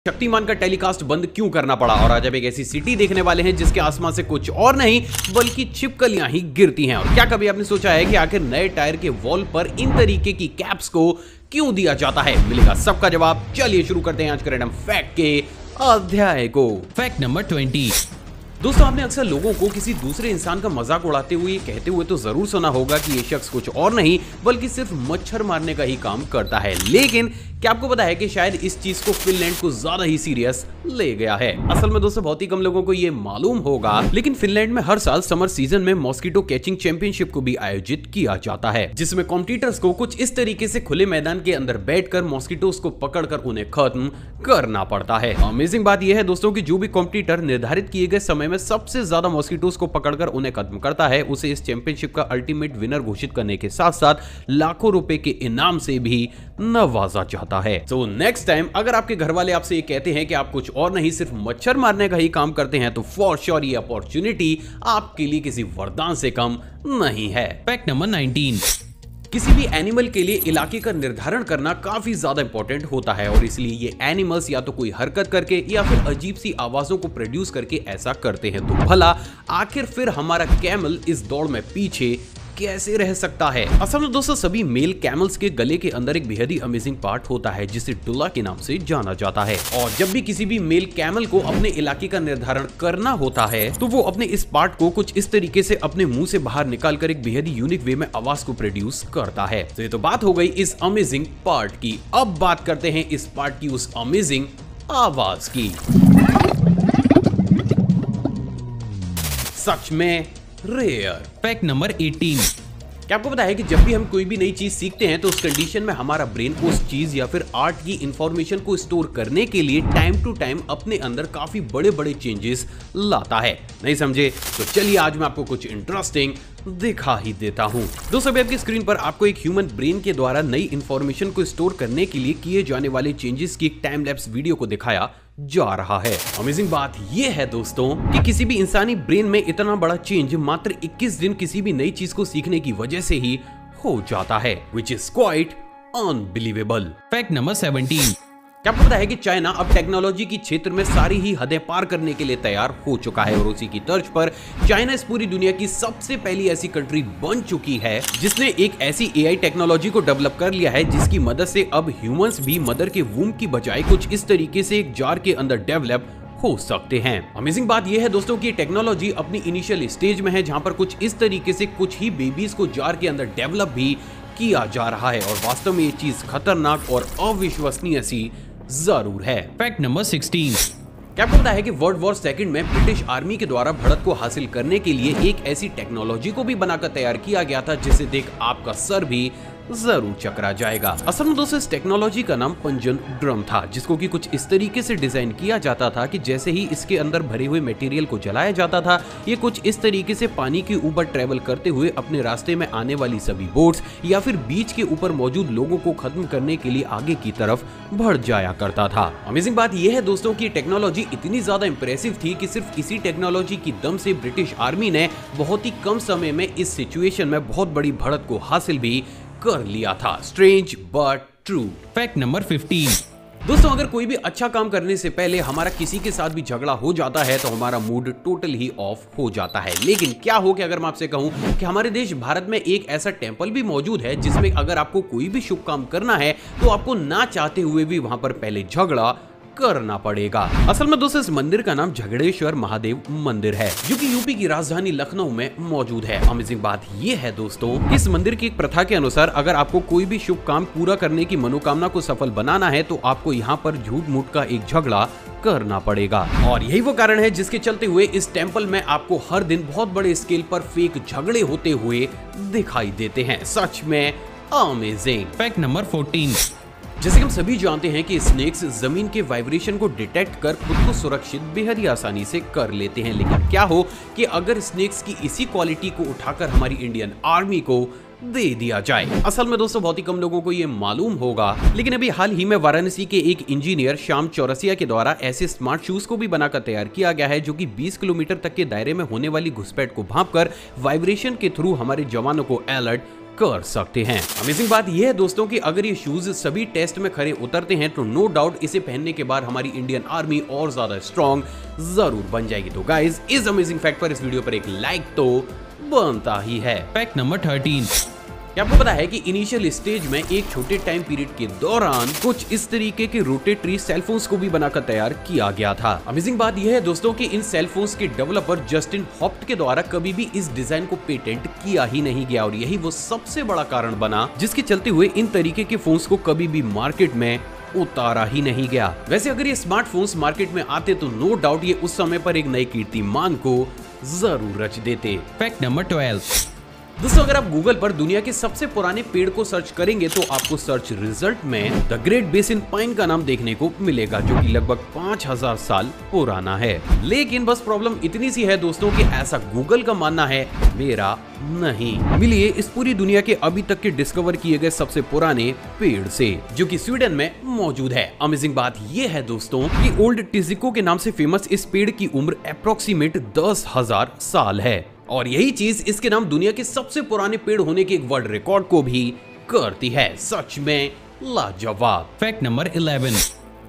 शक्तिमान का टेलीकास्ट बंद क्यों करना पड़ा, और आज अब एक ऐसी सिटी देखने वाले हैं जिसके आसमान से कुछ और नहीं बल्कि छिपकलियां ही गिरती हैं। और क्या कभी आपने सोचा है कि आखिर नए टायर के वॉल पर इन तरीके की कैप्स को क्यों दिया जाता है? मिलेगा सबका जवाब। चलिए शुरू करते हैं आज के रैंडम फैक्ट के अध्याय को। Fact number 20। दोस्तों, आपने अक्सर लोगों को किसी दूसरे इंसान का मजाक उड़ाते हुए कहते हुए तो जरूर सुना होगा कि ये शख्स कुछ और नहीं बल्कि सिर्फ मच्छर मारने का ही काम करता है। लेकिन क्या आपको पता है कि शायद इस चीज को फिनलैंड को ज्यादा ही सीरियस ले गया है? असल में दोस्तों बहुत ही कम लोगों को ये मालूम होगा, लेकिन फिनलैंड में हर साल समर सीजन में मॉस्किटो कैचिंग चैंपियनशिप को भी आयोजित किया जाता है, जिसमें कॉम्पिटिटर्स को कुछ इस तरीके से खुले मैदान के अंदर बैठकर मॉस्किटोस को पकड़कर उन्हें खत्म करना पड़ता है। अमेजिंग बात यह है दोस्तों कि जो भी कॉम्पिटिटर निर्धारित किए गए समय में सबसे ज्यादा मॉस्किटोस को पकड़कर उन्हें खत्म करता है, उसे इस चैंपियनशिप का अल्टीमेट विनर घोषित करने के साथ साथ लाखों रुपए के इनाम से भी नवाजा जाता है। तो नेक्स्ट टाइम अगर आपके घर वाले आपसे ये कहते हैं कि आप कुछ और नहीं सिर्फ मच्छर मारने का ही काम करते हैं, तो फॉर श्योर ये अपॉर्चुनिटी आपके लिए किसी वरदान से कम नहीं है। Fact number 19। किसी भी एनिमल के लिए इलाके का निर्धारण करना काफी ज्यादा इंपॉर्टेंट होता है, और इसलिए ये एनिमल्स या तो कोई हरकत करके या फिर अजीब सी आवाजों को प्रोड्यूस करके ऐसा करते हैं। तो भला आखिर फिर हमारा कैमल इस दौड़ में पीछे कैसे रह सकता है? असल में दोस्तों सभी मेल कैमल्स के गले के अंदर एक बेहद ही अमेजिंग पार्ट होता है जिसे डुला के नाम से जाना जाता है, और जब भी किसी भी मेल कैमल को अपने इलाके का निर्धारण करना होता है तो वो अपने इस पार्ट को कुछ इस तरीके से अपने मुंह से बाहर निकालकर एक बेहद ही यूनिक वे में आवाज को प्रोड्यूस करता है। तो ये तो बात हो गई इस अमेजिंग पार्ट की। अब बात करते हैं इस पार्ट की उस अमेजिंग आवाज की। सच में रेयर। Fact number 18। क्या आपको पता है कि जब भी हम कोई भी नई चीज सीखते हैं तो उस कंडीशन में हमारा ब्रेन उस चीज या फिर आर्ट की इंफॉर्मेशन को स्टोर करने के लिए टाइम टू टाइम अपने अंदर काफी बड़े बड़े चेंजेस लाता है। नहीं समझे? तो चलिए आज मैं आपको कुछ इंटरेस्टिंग दिखा ही देता हूं। दोस्तों अभी आपकी स्क्रीन पर आपको एक ह्यूमन ब्रेन के द्वारा नई इंफॉर्मेशन को स्टोर करने के लिए किए जाने वाले चेंजेस की एक टाइम लैप्स वीडियो को दिखाया जा रहा है। अमेजिंग बात यह है दोस्तों कि किसी भी इंसानी ब्रेन में इतना बड़ा चेंज मात्र 21 दिन किसी भी नई चीज को सीखने की वजह से ही हो जाता है, which is quite unbelievable। Fact number 17। क्या आपको पता है कि चाइना अब टेक्नोलॉजी की क्षेत्र में सारी ही हदें पार करने के लिए तैयार हो चुका है, और उसी की तर्ज पर चाइना इस पूरी दुनिया की सबसे पहली ऐसी कंट्री बन चुकी है जिसने एक ऐसी एआई टेक्नोलॉजी को डेवलप कर लिया है जिसकी मदद से अब ह्यूमंस भी मदर के वूम की बजाय कुछ इस तरीके से एक जार के अंदर डेवलप हो सकते हैं। अमेजिंग बात यह है दोस्तों कि टेक्नोलॉजी अपनी इनिशियल स्टेज में है, जहां पर कुछ इस तरीके से कुछ ही बेबीज को जार के अंदर डेवलप भी किया जा रहा है, और वास्तव में ये चीज खतरनाक और अविश्वसनीय सी जरूर है। Fact number 16। क्या आपको पता है कि वर्ल्ड वॉर सेकंड में ब्रिटिश आर्मी के द्वारा बढ़त को हासिल करने के लिए एक ऐसी टेक्नोलॉजी को भी बनाकर तैयार किया गया था जिसे देख आपका सर भी जरूर चकरा जाएगा। असल में दोस्तों इस टेक्नोलॉजी का नाम पंजन ड्रम था, जिसको कि कुछ इस तरीके से डिजाइन किया जाता था कि जैसे ही इसके अंदर भरे हुए मटेरियल को जलाया जाता था, ये कुछ इस तरीके से पानी के ऊपर ट्रेवल करते हुए अपने रास्ते में आने वाली सभी बोट्स या फिर बीच के ऊपर मौजूद लोगों को खत्म करने के लिए आगे की तरफ बढ़ जाया करता था। अमेजिंग बात यह है दोस्तों की टेक्नोलॉजी इतनी ज्यादा इंप्रेसिव थी कि सिर्फ इसी टेक्नोलॉजी की दम से ब्रिटिश आर्मी ने बहुत ही कम समय में इस सिचुएशन में बहुत बड़ी बढ़त को हासिल भी कर लिया था। Strange but true. Fact number 15। दोस्तों अगर कोई भी अच्छा काम करने से पहले हमारा किसी के साथ भी झगड़ा हो जाता है तो हमारा मूड टोटल ही ऑफ हो जाता है। लेकिन क्या हो कि अगर मैं आपसे कहूं कि हमारे देश भारत में एक ऐसा टेंपल भी मौजूद है जिसमें अगर आपको कोई भी शुभ काम करना है तो आपको ना चाहते हुए भी वहां पर पहले झगड़ा करना पड़ेगा। असल में दोस्तों इस मंदिर का नाम झगड़ेश्वर महादेव मंदिर है, जो कि यूपी की राजधानी लखनऊ में मौजूद है। अमेजिंग बात यह है दोस्तों इस मंदिर की एक प्रथा के अनुसार अगर आपको कोई भी शुभ काम पूरा करने की मनोकामना को सफल बनाना है तो आपको यहाँ पर झूठ मूठ का एक झगड़ा करना पड़ेगा, और यही वो कारण है जिसके चलते हुए इस टेंपल में आपको हर दिन बहुत बड़े स्केल पर फेक झगड़े होते हुए दिखाई देते हैं। सच में अमेजिंग। Fact number 14। जैसे कि हम सभी जानते हैं कि स्नेक्स जमीन के वाइब्रेशन को डिटेक्ट कर खुद को सुरक्षित बेहद ही आसानी से कर लेते हैं, लेकिन क्या हो कि अगर स्नेक्स की इसी क्वालिटी को उठाकर हमारी इंडियन आर्मी को दे दिया जाए? असल में दोस्तों बहुत ही कम लोगों को ये मालूम होगा, लेकिन अभी हाल ही में वाराणसी के एक इंजीनियर श्याम चौरसिया के द्वारा ऐसे स्मार्ट शूज को भी बनाकर तैयार किया गया है जो कि 20 किलोमीटर तक के दायरे में होने वाली घुसपैठ को भांपकर वाइब्रेशन के थ्रू हमारे जवानों को अलर्ट कर सकते हैं। अमेजिंग बात यह है दोस्तों कि अगर ये शूज सभी टेस्ट में खरे उतरते हैं तो नो डाउट इसे पहनने के बाद हमारी इंडियन आर्मी और ज्यादा स्ट्रॉन्ग जरूर बन जाएगी। तो गाइज इस अमेजिंग फैक्ट पर इस वीडियो पर एक लाइक तो बनता ही है। Fact number 13। क्या आपको पता है कि इनिशियल स्टेज में एक छोटे टाइम पीरियड के दौरान कुछ इस तरीके के रोटेटरी सेलफोन्स को भी बनाकर तैयार किया गया था। अमेजिंग बात यह है दोस्तों कि इन सेलफोन्स के डेवलपर जस्टिन हॉप्ट के द्वारा कभी भी इस डिजाइन को पेटेंट किया ही नहीं गया और यही वो सबसे बड़ा कारण बना जिसके चलते हुए इन तरीके के फोन्स को कभी भी मार्केट में उतारा ही नहीं गया। वैसे अगर ये स्मार्टफोन्स मार्केट में आते तो नो डाउट ये उस समय पर एक नए कीर्तिमान को जरूर रच देते। Fact number 12। दोस्तों अगर आप गूगल पर दुनिया के सबसे पुराने पेड़ को सर्च करेंगे तो आपको सर्च रिजल्ट में द ग्रेट बेसिन पाइन का नाम देखने को मिलेगा जो कि लगभग 5000 साल पुराना है। लेकिन बस प्रॉब्लम इतनी सी है दोस्तों कि ऐसा गूगल का मानना है, मेरा नहीं। मिलिए इस पूरी दुनिया के अभी तक के डिस्कवर किए गए सबसे पुराने पेड़ से जो कि स्वीडन में मौजूद है। अमेजिंग बात यह है दोस्तों कि ओल्ड टिजिको के नाम से फेमस इस पेड़ की उम्र अप्रोक्सीमेट 10,000 साल है और यही चीज इसके नाम दुनिया के सबसे पुराने पेड़ होने के एक वर्ल्ड रिकॉर्ड को भी करती है। सच में लाजवाब। Fact number 11।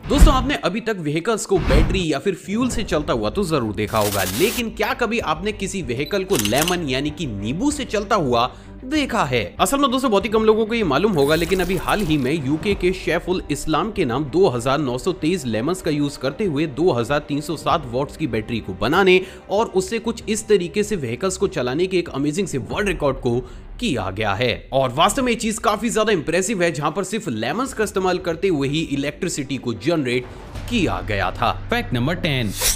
दोस्तों आपने अभी तक व्हीकल्स को बैटरी या फिर फ्यूल से चलता हुआ तो जरूर देखा होगा, लेकिन क्या कभी आपने किसी व्हीकल को लेमन यानी कि नींबू से चलता हुआ देखा है? असल में दोस्तों बहुत ही कम लोगों को ये मालूम होगा, लेकिन अभी हाल ही में यूके के शेफ उल इस्लाम के नाम 2923 लेमन्स का यूज करते हुए 2307 वॉट्स की बैटरी को बनाने और उससे कुछ इस तरीके से व्हीकल्स को चलाने के एक अमेजिंग से वर्ल्ड रिकॉर्ड को किया गया है। और वास्तव में ये चीज काफी ज्यादा इंप्रेसिव है जहां पर सिर्फ लेमन्स का इस्तेमाल करते हुए ही इलेक्ट्रिसिटी को जनरेट किया गया था। Fact number 10।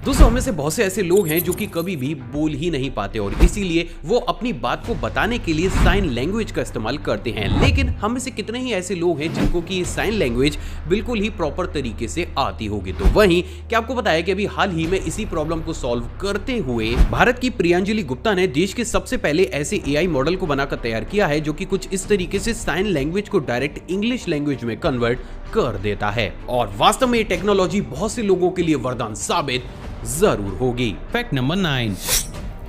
दोस्तों हमें से बहुत से ऐसे लोग हैं जो कि कभी भी बोल ही नहीं पाते और इसीलिए वो अपनी बात को बताने के लिए साइन लैंग्वेज का इस्तेमाल करते हैं। लेकिन हम में से कितने ही ऐसे लोग हैं जिनको कि साइन लैंग्वेज बिल्कुल ही प्रॉपर तरीके से आती होगी। तो वहीं क्या आपको पता है कि अभी हाल ही में इसी प्रॉब्लम को सॉल्व करते हुए भारत की प्रियांजलि गुप्ता ने देश के सबसे पहले ऐसे एआई मॉडल को बनाकर तैयार किया है जो कि कुछ इस तरीके से साइन लैंग्वेज को डायरेक्ट इंग्लिश लैंग्वेज में कन्वर्ट कर देता है और वास्तव में ये टेक्नोलॉजी बहुत से लोगों के लिए वरदान साबित जरूर होगी। Fact number 9।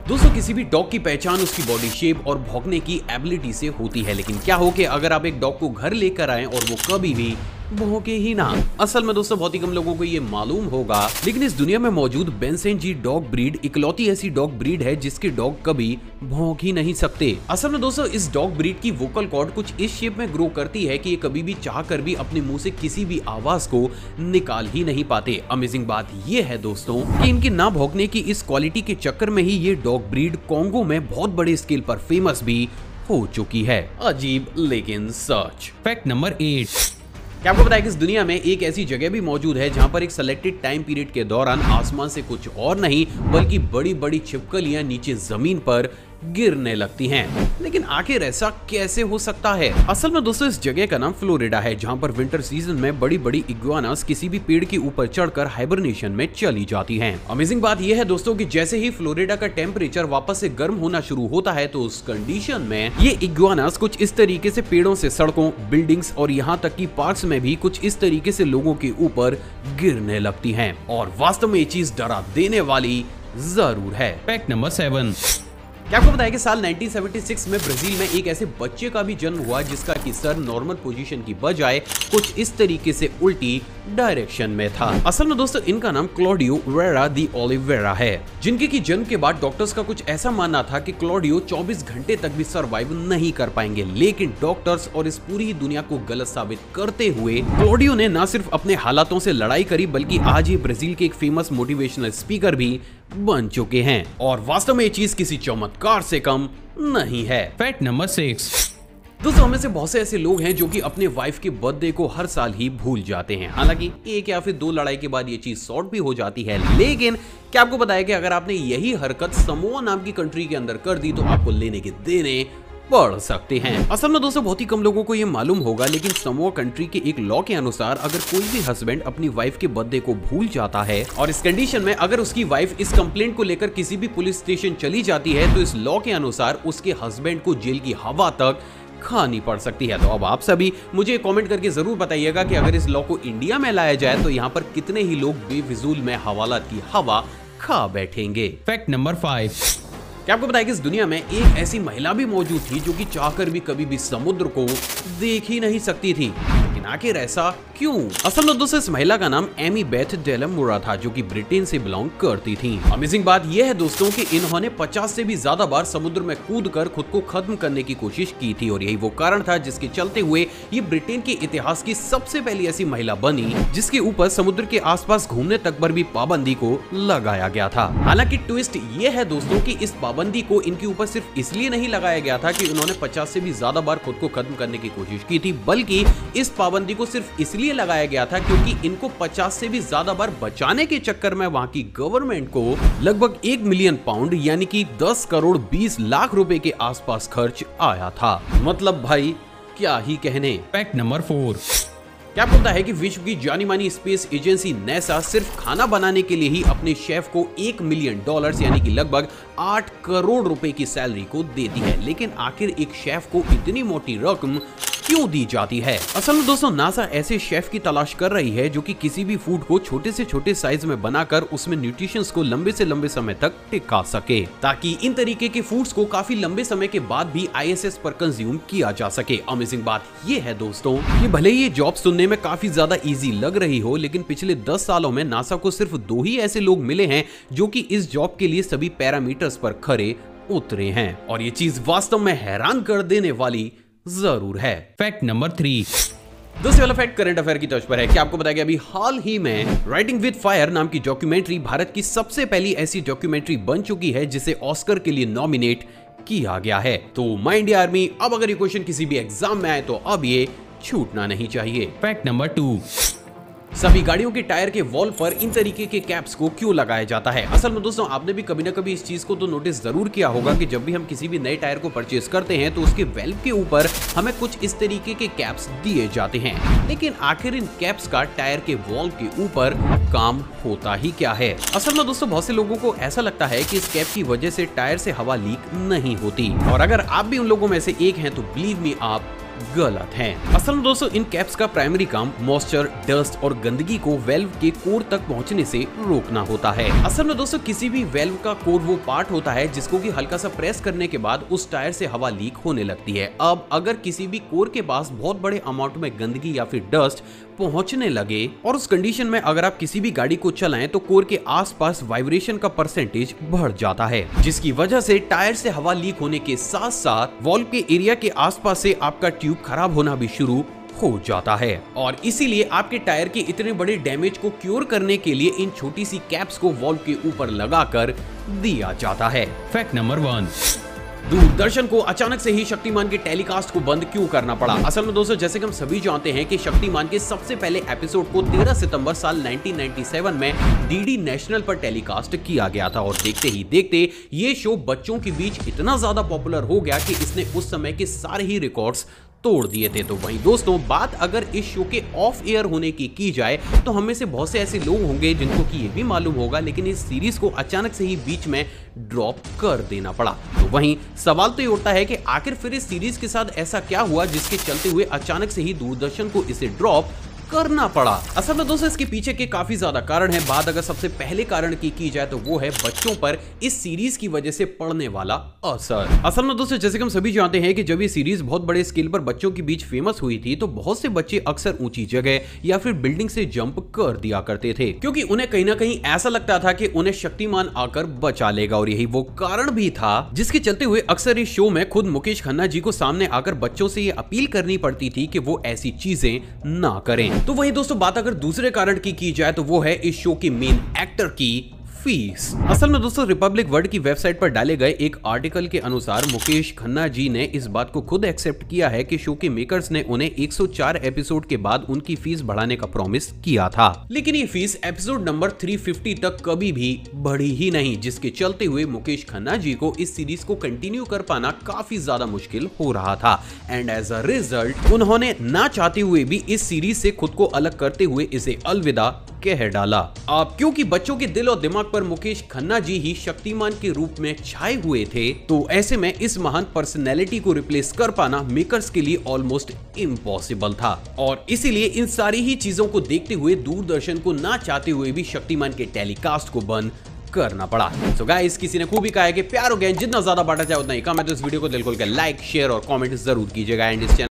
दोस्तों किसी भी डॉग की पहचान उसकी बॉडी शेप और भौंकने की एबिलिटी से होती है, लेकिन क्या हो कि अगर आप एक डॉग को घर लेकर आए और वो कभी भी भौंके ही ना। असल में दोस्तों बहुत ही कम लोगों को ये मालूम होगा, लेकिन इस दुनिया में मौजूद बेंसेन जी डॉग ब्रीड इकलौती ऐसी डॉग ब्रीड है जिसके डॉग कभी भौंक ही नहीं सकते। असल में दोस्तों इस डॉग ब्रीड की वोकल कॉर्ड कुछ इस शेप में ग्रो करती है कि ये कभी भी चाह कर भी अपने मुंह से किसी भी आवाज को निकाल ही नहीं पाते। अमेजिंग बात ये है दोस्तों कि इनकी ना भौंकने की इस क्वालिटी के चक्कर में ही ये डॉग ब्रीड कॉन्गो में बहुत बड़े स्केल पर फेमस भी हो चुकी है। अजीब लेकिन सच। Fact number 8। क्या आपको पता है कि इस दुनिया में एक ऐसी जगह भी मौजूद है जहां पर एक सिलेक्टेड टाइम पीरियड के दौरान आसमान से कुछ और नहीं बल्कि बड़ी बड़ी छिपकलियां नीचे जमीन पर गिरने लगती हैं। लेकिन आखिर ऐसा कैसे हो सकता है? असल में दोस्तों इस जगह का नाम फ्लोरिडा है जहां पर विंटर सीजन में बड़ी बड़ी इग्वानास किसी भी पेड़ के ऊपर चढ़कर हाइबरनेशन में चली जाती हैं। अमेजिंग बात यह है दोस्तों कि जैसे ही फ्लोरिडा का टेम्परेचर वापस से गर्म होना शुरू होता है तो उस कंडीशन में ये इग्वानास कुछ इस तरीके से पेड़ों से सड़कों, बिल्डिंग्स और यहाँ तक कि पार्क्स में भी कुछ इस तरीके से लोगों के ऊपर गिरने लगती हैं और वास्तव में ये चीज डरा देने वाली जरूर है। Fact number 7। क्या आपको पता है कि साल 1976 में ब्राजील में एक ऐसे बच्चे का भी जन्म हुआ जिसका कि सर नॉर्मल पोजीशन की बजाय कुछ इस तरीके से उल्टी डायरेक्शन में था। असल में दोस्तों इनका नाम क्लॉडियो वेरा दी ओलिवेरा है, जिनके की जन्म के बाद डॉक्टर्स का कुछ ऐसा मानना था कि क्लॉडियो 24 घंटे तक भी सर्वाइव नहीं कर पाएंगे, लेकिन डॉक्टर्स और इस पूरी दुनिया को गलत साबित करते हुए क्लॉडियो ने न सिर्फ अपने हालातों से लड़ाई करी बल्कि आज ये ब्राजील के एक फेमस मोटिवेशनल स्पीकर भी बन चुके हैं और वास्तव में ये चीज किसी चमत्कार से कम नहीं है। Fact number 6। दोस्तों हमें से बहुत से ऐसे लोग हैं जो कि अपने वाइफ के बर्थडे को हर साल ही भूल जाते हैं। हालांकि एक या फिर 2 लड़ाई के बाद ये चीज सॉर्ट भी हो जाती है, लेकिन क्या आपको पता है कि अगर आपने यही हरकत समोआ नाम की कंट्री के अंदर कर दी तो आपको लेने के देने पढ़ सकते हैं। असल में दोस्तों बहुत ही कम लोगों को ये मालूम होगा, लेकिन समोआ कंट्री के एक लॉ के अनुसार अगर कोई भी हस्बैंड अपनी वाइफ के बर्थडे को भूल जाता है और इस कंडीशन में अगर उसकी वाइफ इस कंप्लेंट को लेकर किसी भी पुलिस स्टेशन चली जाती है तो इस लॉ के अनुसार उसके हस्बैंड को जेल की हवा तक खानी पड़ सकती है। तो अब आप सभी मुझे कमेंट करके जरूर बताइएगा कि अगर इस लॉ को इंडिया में लाया जाए तो यहाँ पर कितने ही लोग बेफिजूल में हवालात की हवा खा बैठेंगे। Fact number 5। क्या आपको पता है कि इस दुनिया में एक ऐसी महिला भी मौजूद थी जो कि चाहकर भी कभी भी समुद्र को देख ही नहीं सकती थी, लेकिन आखिर ऐसा क्यों? असल में दोस्तों इस महिला का नाम एमी बेथ डेलमोरा था, जो कि ब्रिटेन से बिलोंग करती थी। अमेजिंग बात यह है दोस्तों कि इन्होंने 50 से भी ज्यादा बार समुद्र में कूदकर खुद को खत्म करने की कोशिश की थी, और यही वो कारण था जिसके चलते हुए ये ब्रिटेन के इतिहास की सबसे पहली ऐसी महिला बनी जिसके ऊपर समुद्र के आसपास घूमने तक पर भी पाबंदी को लगाया गया था। हालांकि ट्विस्ट ये है दोस्तों कि इस पाबंदी को इनके ऊपर सिर्फ इसलिए नहीं लगाया गया था कि उन्होंने 50 से भी ज्यादा बार खुद को खत्म करने की कोशिश की थी, बल्कि इस पाबंदी को सिर्फ इसलिए लगाया गया था क्योंकि इनको 50 से भी ज्यादा बार बचाने के चक्कर में वहां की गवर्नमेंट को लगभग 1 मिलियन पाउंड यानी कि 10 करोड़ 20 लाख रुपए के आसपास खर्च आया था। मतलब भाई क्या ही कहने। Fact number 4। क्या आपको पता है कि विश्व की जानी मानी स्पेस एजेंसी नासा सिर्फ खाना बनाने के लिए ही अपने शेफ को $1 मिलियन यानी कि लगभग 8 करोड़ रुपए की सैलरी को देती है, लेकिन आखिर एक शेफ को इतनी मोटी रकम क्यों दी जाती है? असल में दोस्तों नासा ऐसे शेफ की तलाश कर रही है जो कि किसी भी फूड को छोटे से छोटे साइज में बनाकर उसमें न्यूट्रिशंस को लंबे से लंबे समय तक टिका सके, ताकि इन तरीके के फूड्स को काफी लंबे समय के बाद भी ISS पर कंज्यूम किया जा सके। अमेजिंग बात ये है दोस्तों कि भले ही ये जॉब सुनने में काफी ज्यादा इजी लग रही हो, लेकिन पिछले 10 सालों में नासा को सिर्फ 2 ही ऐसे लोग मिले हैं जो कि इस जॉब के लिए सभी पैरामीटर्स पर खरे उतरे हैं, और ये चीज वास्तव में हैरान कर देने वाली जरूर है। Fact number 3। दूसरे वाला फैक्ट करंट अफेयर की तर्ज पर है। क्या आपको बताया कि अभी हाल ही में राइटिंग विद फायर नाम की डॉक्यूमेंट्री भारत की सबसे पहली ऐसी डॉक्यूमेंट्री बन चुकी है जिसे ऑस्कर के लिए नॉमिनेट किया गया है। तो माय इंडिया आर्मी, अब अगर ये क्वेश्चन किसी भी एग्जाम में आए तो अब ये छूटना नहीं चाहिए। Fact number 2। सभी गाड़ियों के टायर के वॉल पर इन तरीके के कैप्स को क्यों लगाया जाता है? असल में दोस्तों आपने भी कभी ना कभी इस चीज को तो नोटिस जरूर किया होगा कि जब भी हम किसी भी नए टायर को परचेज करते हैं तो उसके वेल्व के ऊपर हमें कुछ इस तरीके के कैप्स दिए जाते हैं, लेकिन आखिर इन कैप्स का टायर के वॉल के ऊपर काम होता ही क्या है? असल में दोस्तों बहुत से लोगों को ऐसा लगता है कि इस कैप की वजह से टायर से हवा लीक नहीं होती, और अगर आप भी उन लोगों में से एक हैं तो बिलीव मी आप गलत हैं। असल में दोस्तों इन कैप्स का प्राइमरी काम मॉइस्चर, डस्ट और गंदगी को वेल्व के कोर तक पहुंचने से रोकना होता है। असल में दोस्तों किसी भी वेल्व का कोर वो पार्ट होता है जिसको कि हल्का सा प्रेस करने के बाद उस टायर से हवा लीक होने लगती है। अब अगर किसी भी कोर के पास बहुत बड़े अमाउंट में गंदगी या फिर डस्ट पहुंचने लगे और उस कंडीशन में अगर आप किसी भी गाड़ी को चलाएं तो कोर के आसपास वाइब्रेशन का परसेंटेज बढ़ जाता है, जिसकी वजह से टायर से हवा लीक होने के साथ साथ वॉल्व के एरिया के आसपास से आपका ट्यूब खराब होना भी शुरू हो जाता है। और इसीलिए आपके टायर के इतने बड़े डैमेज को क्योर करने के लिए इन छोटी सी कैप्स को वॉल्व के ऊपर लगाकर दिया जाता है। Fact number 1। दूरदर्शन को अचानक से ही शक्तिमान के टेलीकास्ट को बंद क्यों करना पड़ा? असल में दोस्तों जैसे कि हम सभी जानते हैं कि शक्तिमान के सबसे पहले एपिसोड को 13 सितंबर साल 1997 में डीडी नेशनल पर टेलीकास्ट किया गया था, और देखते ही देखते ये शो बच्चों के बीच इतना ज्यादा पॉपुलर हो गया कि इसने उस समय के सारे ही रिकॉर्ड्स तोड़ दिए थे। तो वहीं दोस्तों बात अगर इस शो के ऑफ एयर होने की जाए तो हम में से बहुत से ऐसे लोग होंगे जिनको कि ये भी मालूम होगा, लेकिन इस सीरीज को अचानक से ही बीच में ड्रॉप कर देना पड़ा। तो वहीं सवाल तो ये उठता है कि आखिर फिर इस सीरीज के साथ ऐसा क्या हुआ जिसके चलते हुए अचानक से ही दूरदर्शन को इसे ड्रॉप करना पड़ा? असल में दोस्तों इसके पीछे के काफी ज्यादा कारण है। बात अगर सबसे पहले कारण की जाए तो वो है बच्चों पर इस सीरीज की वजह से पड़ने वाला असर। असल में दोस्तों जैसे कि हम सभी जानते हैं कि जब ये सीरीज बहुत बड़े स्केल पर बच्चों के बीच फेमस हुई थी तो बहुत से बच्चे अक्सर ऊंची जगह या फिर बिल्डिंग से जंप कर दिया करते थे, क्योंकि उन्हें कहीं ना कहीं ऐसा लगता था कि उन्हें शक्तिमान आकर बचा लेगा, और यही वो कारण भी था जिसके चलते हुए अक्सर इस शो में खुद मुकेश खन्ना जी को सामने आकर बच्चों से ये अपील करनी पड़ती थी कि वो ऐसी चीजें ना करें। तो वही दोस्तों बात अगर दूसरे कारण की जाए तो वो है इस शो के मेन एक्टर की फीस। असल में दोस्तों रिपब्लिक वर्ल्ड की वेबसाइट पर डाले गए एक आर्टिकल के अनुसार मुकेश खन्ना जी ने इस बात को खुद एक्सेप्ट किया है कि शो के मेकर्स ने उन्हें 104 एपिसोड के बाद उनकी फीस बढ़ाने का प्रॉमिस किया था, लेकिन ये फीस एपिसोड नंबर 350 तक कभी भी बढ़ी ही नहीं, जिसके चलते हुए मुकेश खन्ना जी को इस सीरीज को कंटिन्यू कर पाना काफी ज्यादा मुश्किल हो रहा था। एंड एज अ रिजल्ट उन्होंने ना चाहते हुए भी इस सीरीज से खुद को अलग करते हुए इसे अलविदा कह डाला। अब क्योंकि बच्चों के दिल और दिमाग पर मुकेश खन्ना जी ही शक्तिमान के रूप में छाए हुए थे, तो ऐसे में इस महान पर्सनैलिटी को रिप्लेस कर पाना मेकर्स के लिए ऑलमोस्ट इम्पॉसिबल था, और इसीलिए इन सारी ही चीजों को देखते हुए दूरदर्शन को ना चाहते हुए भी शक्तिमान के टेलीकास्ट को बंद करना पड़ा। तो गाइस किसी ने खूब ही कहा है कि प्यार हो गया जितना ज्यादा बांटा चाहे उतना ही कम है, तो इस वीडियो को दिल खोल के लाइक शेयर और कमेंट जरूर कीजिएगा। एंड इस